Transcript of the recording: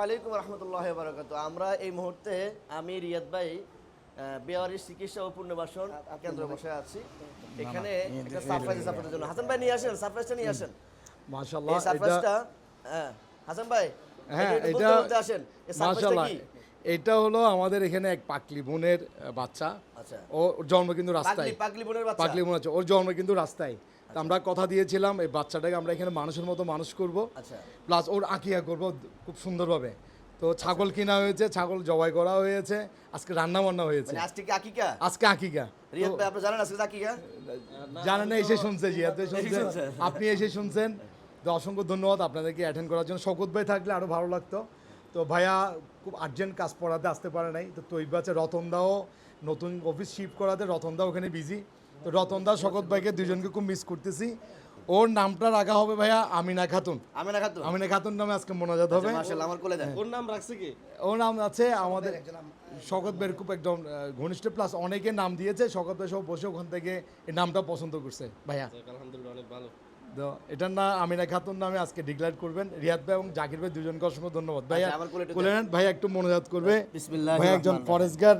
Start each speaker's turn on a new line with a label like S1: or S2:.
S1: ওয়ালাইকুম রহমতুল্লাহ বারাকাতু। আমরা এই মুহূর্তে আমি রিয়াদ ভাই বেওয়ারিশ চিকিৎসা ও পুনর্বাসন কেন্দ্রে বসে আছি। এখানে একটা সারপ্রাইজ আছে আপনাদের জন্য। হাসান ভাই নিয়ে আসেন, সারপ্রাইজটা নিয়ে আসেন।
S2: মাশাআল্লাহ,
S1: এই সারপ্রাইজটা হাসান ভাই
S2: এটা
S1: বলতে আসেন। এই সারপ্রাইজটা
S2: মাশাআল্লাহ,
S1: কি?
S2: এটা হলো আমাদের এখানে এক পাকলি বোনের বাচ্চা।
S1: আচ্ছা,
S2: ওর জন্ম কিন্তু রাস্তায়।
S1: পাগলি বোনের বাচ্চা।
S2: পাকলি বোন আছে, ওর জন্ম কিন্তু রাস্তায়। তো আমরা কথা দিয়েছিলাম এই বাচ্চাটাকে আমরা এখানে মানুষের মতো মানুষ করব,
S1: আচ্ছা,
S2: প্লাস ওর আকিয়া করব খুব সুন্দরভাবে। তো ছাগল কিনা হয়েছে, ছাগল জবাই করা হয়েছে, আজকে রান্না বান্না হয়েছে।
S1: মানে আজকে কি আকিকা?
S2: আজকে আকিকা।
S1: রিয়াদ ভাই আপনি জানেন আজকে আকিকা?
S2: জানেন না, এসে শুনছে, জিয়াদ ভাই শুনছেন, আপনি এসে শুনছেন। তো অসংখ্য ধন্যবাদ আপনাদেরকে অ্যাটেন্ড করার জন্য। শওকত ভাই থাকলে আরও ভালো লাগতো। তো ভাইয়া খুব আর্জেন্ট কাজ পড়াতে আসতে পারে নাই। তো তৈব আছে, রতনদাও নতুন অফিস শিফট করাতে রতনদা ওখানে বিজি। তো রতনদা শওকত ভাইকে দুজনকে খুব মিস করতেছি। ওর নামটা রাখা হবে ভাইয়া আমিনা খাতুন। আমিনা খাতুন নামে আজকে মোনাজাত হবে।
S1: মাশাআল্লাহ, আমার কোলে দেন।
S3: ওর নাম রাখছে কি?
S2: ওর নাম আছে আমাদের শওকত ভাইয়ের খুব একদম ঘনিষ্ঠ, প্লাস অনেকে নাম দিয়েছে। শওকত ভাই সব বসে ওখান থেকে এই নামটা পছন্দ করছে ভাইয়া।
S3: আলহামদুলিল্লাহ, অনেক ভালো।
S2: তো এটার না আমিনা খাতুন নামে আজকে ডিক্লেয়ার করবেন। রিয়াদ ভাই এবং জাকির ভাই দুজনকে অসংখ্য ধন্যবাদ। ভাইয়া
S1: আচ্ছা, আমার কোলে একটু
S2: কোলে নেন, ভাইয়া একটু মোনাজাত করবে।
S1: বিসমিল্লাহির
S2: ভাই একজন
S1: রহমানির রহিম।
S2: ফরেস্টগার